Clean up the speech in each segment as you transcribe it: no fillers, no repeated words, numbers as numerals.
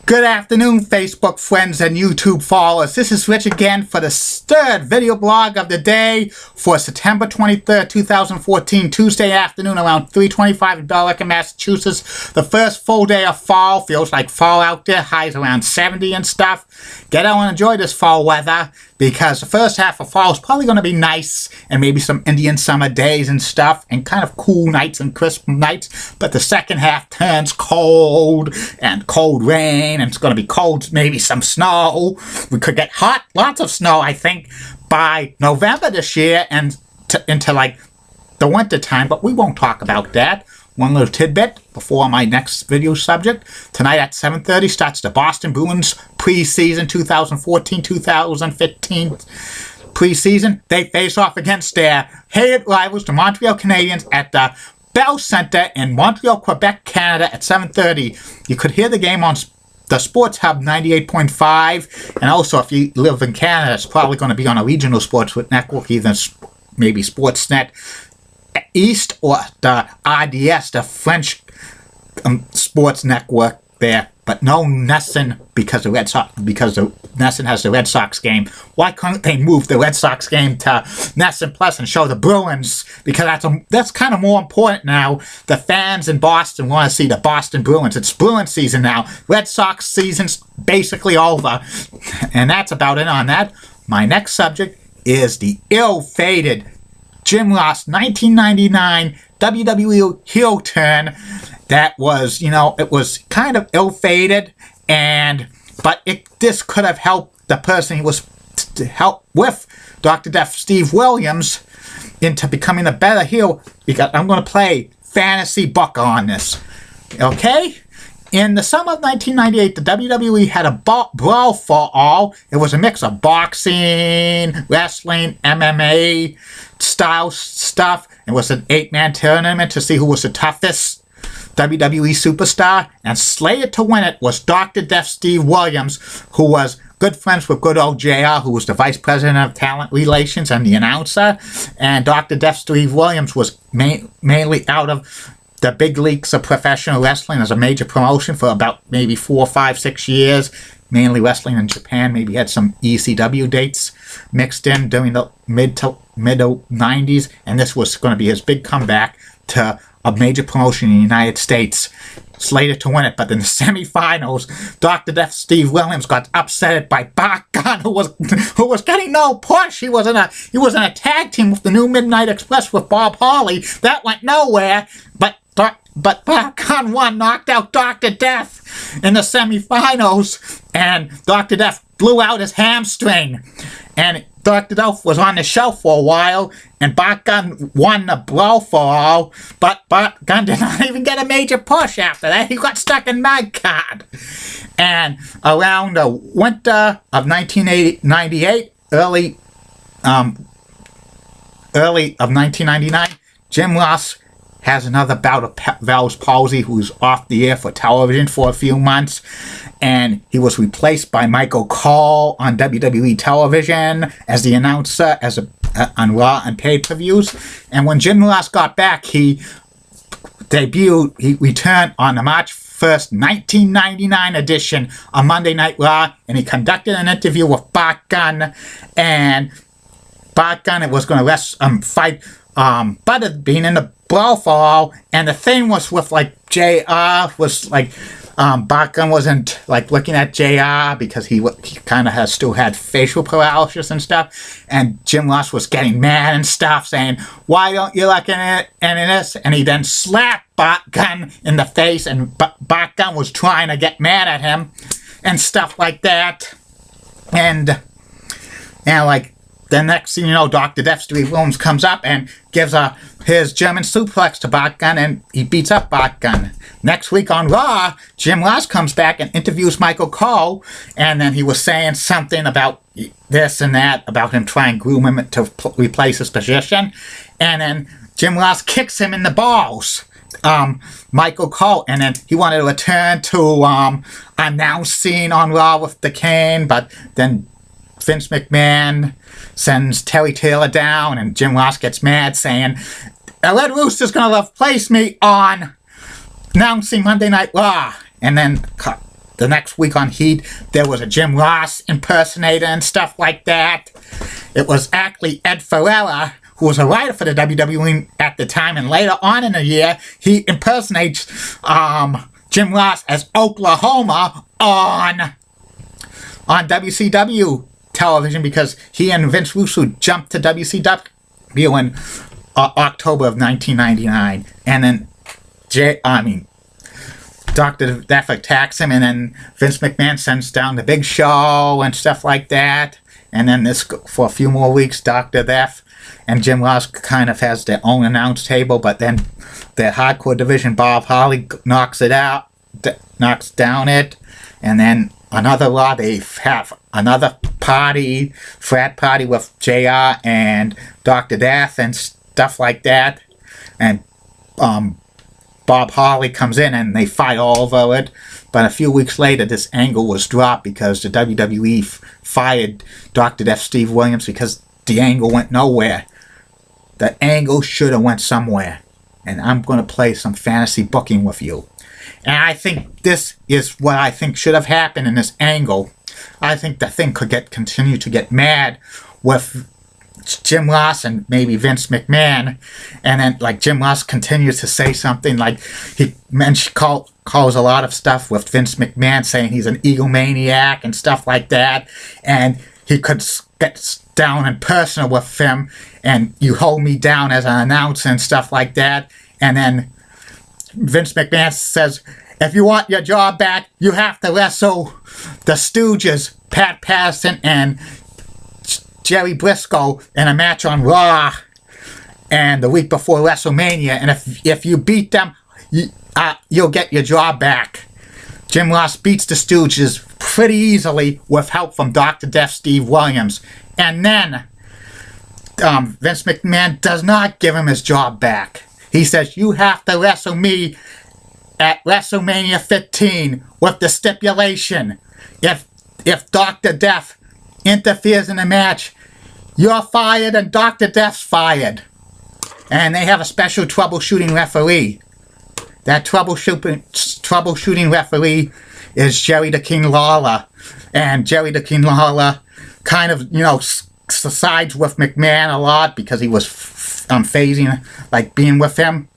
Good afternoon, Facebook friends and YouTube followers. This is Rich again for the third video blog of the day for September 23rd, 2014, Tuesday afternoon around 3:25 in Billerica, Massachusetts. The first full day of fall. Feels like fall out there. Highs around 70 and stuff. Get out and enjoy this fall weather because the first half of fall is probably going to be nice and maybe some Indian summer days and stuff and kind of cool nights and crisp nights. But the second half turns cold and cold rain. And it's going to be cold, maybe some snow. We could get hot, lots of snow, I think, by November this year and into like the winter time, but we won't talk about that. One little tidbit before my next video subject. Tonight at 7:30 starts the Boston Bruins preseason 2014-2015 preseason. They face off against their hated rivals, the Montreal Canadiens, at the Bell Center in Montreal, Quebec, Canada at 7:30. You could hear the game on the Sports Hub 98.5, and also if you live in Canada, it's probably going to be on a regional sports network, either maybe Sportsnet East or the RDS, the French sports network there. But no NESN because the NESN has the Red Sox game. Why couldn't they move the Red Sox game to NESN Plus and show the Bruins? Because that's kind of more important now. The fans in Boston want to see the Boston Bruins. It's Bruins season now. Red Sox season's basically over. And that's about it on that. My next subject is the ill-fated Jim Ross 1999 WWE heel turn. That was, it was kind of ill-fated, but this could have helped the person he was to help with, Dr. Death Steve Williams, into becoming a better heel, because I'm going to play fantasy book on this. Okay? In the summer of 1998, the WWE had a brawl for all. It was a mix of boxing, wrestling, MMA style stuff. It was an 8-man tournament to see who was the toughest WWE superstar, and slated to win it was Dr. Death Steve Williams, who was good friends with good old JR, who was the vice president of talent relations and the announcer. And Dr. Death Steve Williams was mainly out of the big leagues of professional wrestling as a major promotion for about maybe 4, 5, 6 years, mainly wrestling in Japan. Maybe had some ECW dates mixed in during the mid 90s, and this was going to be his big comeback to a major promotion in the United States, slated to win it. But in the semifinals, Dr. Death Steve Williams got upset by Bart Gunn, who was getting no push. He was in a tag team with the New Midnight Express with Bob Harley. That went nowhere. But Bart Gunn won, knocked out Dr. Death in the semifinals, and Dr. Death blew out his hamstring. And Dr. Death was on the shelf for a while, and Bart Gunn won the brawl for all, but Bart Gunn did not even get a major push after that. He got stuck in mud card. And around the winter of 1998, early of 1999, Jim Ross has another bout of Bell's palsy, who's off the air for television for a few months, and he was replaced by Michael Cole on WWE television as the announcer on Raw and pay-per-views. And when Jim Ross got back, he returned on the March 1st, 1999 edition of Monday Night Raw, and he conducted an interview with Bart Gunn, and Bart Gunn was going to fight Butter Bean in the brawl for all, and the thing was with like JR was like Bart Gunn wasn't like looking at JR because he kind of still had facial paralysis and stuff, and Jim Ross was getting mad and stuff, saying, "Why don't you look at any of this?" And he then slapped Bart Gunn in the face, and Bart Gunn was trying to get mad at him and stuff like that, and like. The next thing you know, Dr. Death Steve Williams comes up and gives his German suplex to Bart Gunn, and he beats up Bart Gunn. Next week on Raw, Jim Ross comes back and interviews Michael Cole, and then he was saying something about this and that, about him trying to groom him to replace his position, and then Jim Ross kicks him in the balls. Michael Cole, and then he wanted to return to announcing on Raw with the Kane, but then Vince McMahon sends Terry Taylor down, and Jim Ross gets mad, saying, "The Red Rooster's going to replace me on announcing Monday Night Raw." And then the next week on Heat, there was a Jim Ross impersonator and stuff like that. It was actually Ed Ferreira, who was a writer for the WWE at the time, and later on in the year, he impersonates Jim Ross as Oklahoma on WCW television, because he and Vince Russo jumped to WCW in October of 1999, and then Dr. Death attacks him, and then Vince McMahon sends down the Big Show and stuff like that. And then this, for a few more weeks, Dr. Death and Jim Ross kind of has their own announce table, but then their hardcore division, Bob Holly, knocks down it, and then another Raw, they have another party, frat party with JR and Dr. Death and stuff like that. And Bob Holly comes in and they fight all over it. But a few weeks later, this angle was dropped because the WWE fired Dr. Death Steve Williams because the angle went nowhere. The angle should have went somewhere. And I'm going to play some fantasy booking with you. And I think this is what I think should have happened in this angle. I think the thing could continue to get mad with Jim Ross and maybe Vince McMahon, and then like Jim Ross continues to say something like he calls a lot of stuff with Vince McMahon, saying he's an egomaniac and stuff like that, and he could get down and personal with him, and you hold me down as an announcer and stuff like that. And then Vince McMahon says, if you want your job back, you have to wrestle the Stooges, Pat Patterson and Jerry Briscoe, in a match on Raw and the week before WrestleMania, and if you beat them, you'll get your job back. Jim Ross beats the Stooges pretty easily with help from Dr. Death Steve Williams, and then Vince McMahon does not give him his job back. He says, you have to wrestle me at WrestleMania 15 with the stipulation, if Dr. Death interferes in the match, you're fired and Dr. Death's fired. And they have a special troubleshooting referee. That troubleshooting referee is Jerry the King Lawler. And Jerry the King Lawler kind of, sides with McMahon a lot because he was phasing, like, being with him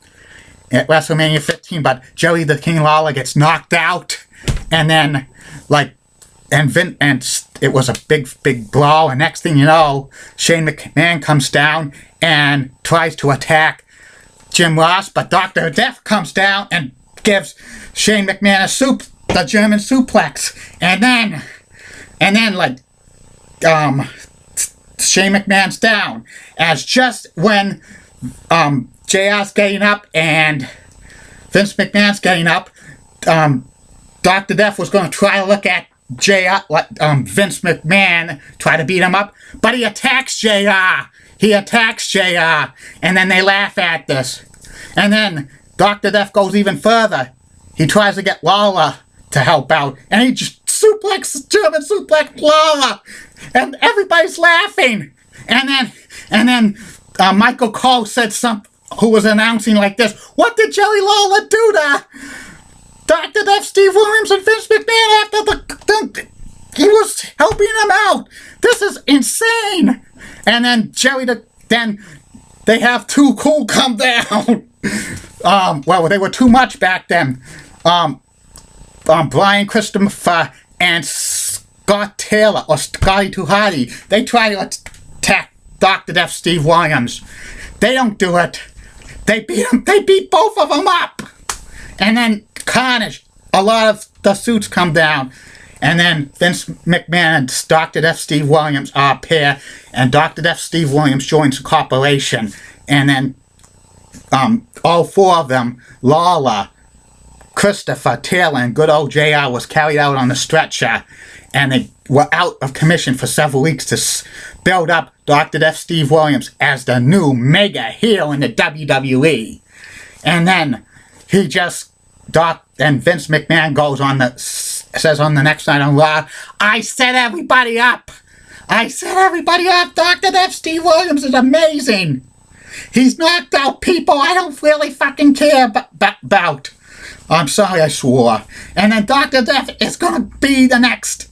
at WrestleMania 15. But Jerry the King Lawler gets knocked out, and then, and it was a big brawl, and next thing you know, Shane McMahon comes down and tries to attack Jim Ross, but Dr. Death comes down and gives Shane McMahon the German suplex, and then Shane McMahon's down, as just when JR's getting up and Vince McMahon's getting up, Dr. Death was going to try to look at Vince McMahon, try to beat him up, but he attacks JR. And then they laugh at this. And then Dr. Death goes even further. He tries to get Lawler to help out, and he just German suplex Lawler, and everybody's laughing. And then Michael Cole said something, who was announcing like this, what did Jerry Lawler do to Dr. Death Steve Williams and Vince McMahon after he was helping them out? This is insane. And then then they have Too Cool come down. Well, they were too much back then. Brian Christopher and Scott Taylor, or Scotty Too Hardy, they try to attack Dr. Death Steve Williams. They don't do it. They beat both of them up. And then Carnage, a lot of the suits come down. And then Vince McMahon and Dr. Death Steve Williams are a pair, and Dr. Death Steve Williams joins the corporation. And then all four of them, Lawler, Christopher, Taylor, and good old JR, was carried out on the stretcher, and they were out of commission for several weeks to build up Dr. Death Steve Williams as the new mega heel in the WWE. And then and Vince McMahon says on the next night on Raw, I set everybody up. Dr. Death Steve Williams is amazing. He's knocked out people I don't really fucking care about. I'm sorry I swore. And then Dr. Death is going to be the next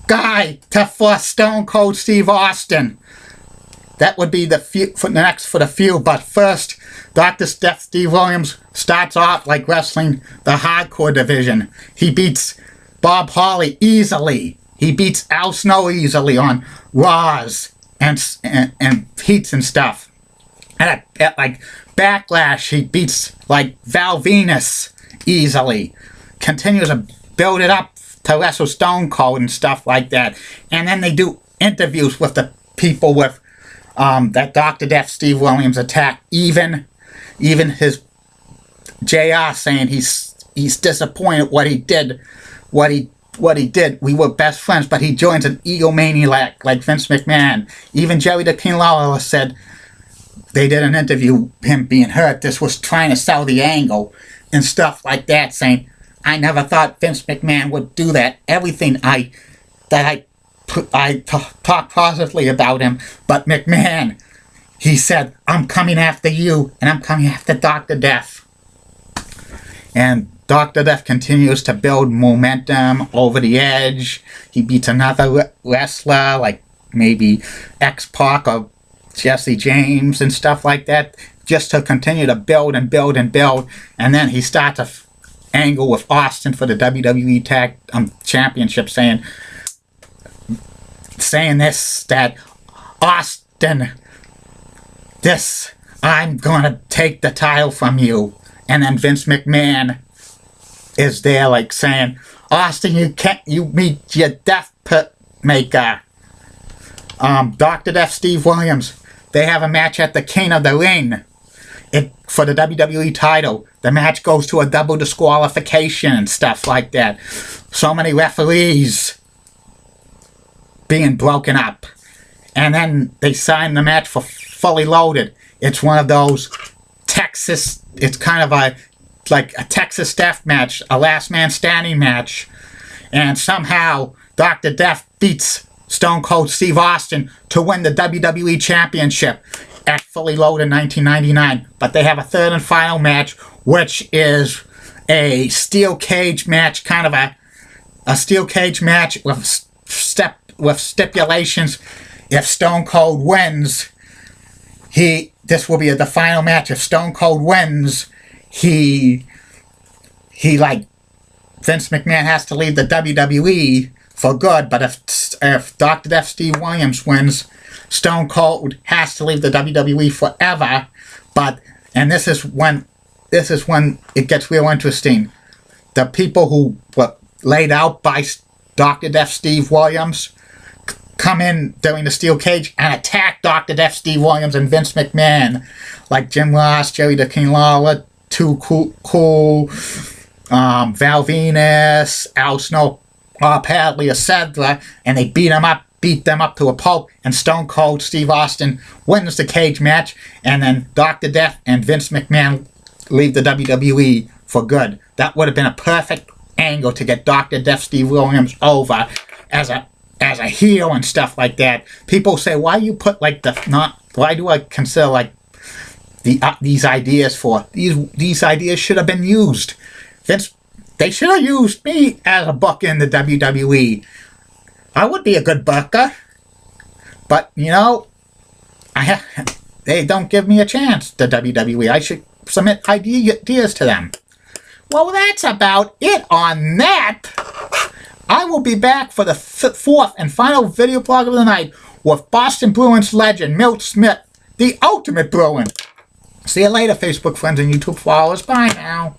guy to force Stone Cold Steve Austin. That would be the next for the feud. But first, Dr. Death Steve Williams starts off like wrestling the hardcore division. He beats Bob Holly easily. He beats Al Snow easily on Raws and heats and stuff. And at like Backlash, he beats like Val Venus easily. Continues to build it up to wrestle Stone Cold and stuff like that. And then they do interviews with the people with that Dr. Death Steve Williams attacked. Even his JR saying he's disappointed what he did. We were best friends, but he joins an egomaniac like Vince McMahon. Even Jerry the King Lawler said they did an interview, him being hurt. This was trying to sell the angle and stuff like that, saying, I never thought Vince McMahon would do that. Everything I talked positively about him, but McMahon, he said, I'm coming after you, and I'm coming after Dr. Death. And Dr. Death continues to build momentum over the edge. He beats another wrestler, like maybe X-Pac or Jesse James and stuff like that, just to continue to build and build and build. And then he starts a angle with Austin for the WWE Tag Championship, saying this, that Austin, I'm gonna take the title from you. And then Vince McMahon is there like saying, Austin, you meet your death maker. Dr. Death Steve Williams, they have a match at the King of the Ring for the WWE title. The match goes to a double disqualification and stuff like that. So many referees being broken up. And then they sign the match for Fully Loaded. It's one of those Texas, it's kind of like a Texas death match, a last man standing match. And somehow Dr. Death beats Stone Cold Steve Austin to win the WWE Championship at Fully Loaded 1999. But they have a third and final match, which is a steel cage match, kind of a steel cage match with stipulations. If Stone Cold wins, this will be the final match. If Stone Cold wins, he like Vince McMahon has to leave the WWE for good. But if Dr. Death Steve Williams wins, Stone Cold has to leave the WWE forever. And this is when it gets real interesting. The people who were laid out by Dr. Death Steve Williams come in during the steel cage and attack Dr. Death Steve Williams and Vince McMahon, like Jim Ross, Jerry the King Lawler, Too Cool, Val Venus, Al Snow, Bob Hadley, etc., and they beat them up to a pulp, and Stone Cold Steve Austin wins the cage match, and then Dr. Death and Vince McMahon leave the WWE for good. That would have been a perfect angle to get Dr. Death Steve Williams over as a heel and stuff like that. People say, why you put like why do I consider like these ideas for these ideas should have been used. Vince, they should have used me as a booker in the WWE. I would be a good booker, but they don't give me a chance. The WWE, I should submit ideas to them. Well, that's about it on that. I will be back for the fourth and final video blog of the night with Boston Bruins legend Milt Smith, the ultimate Bruin. See you later, Facebook friends and YouTube followers. Bye now.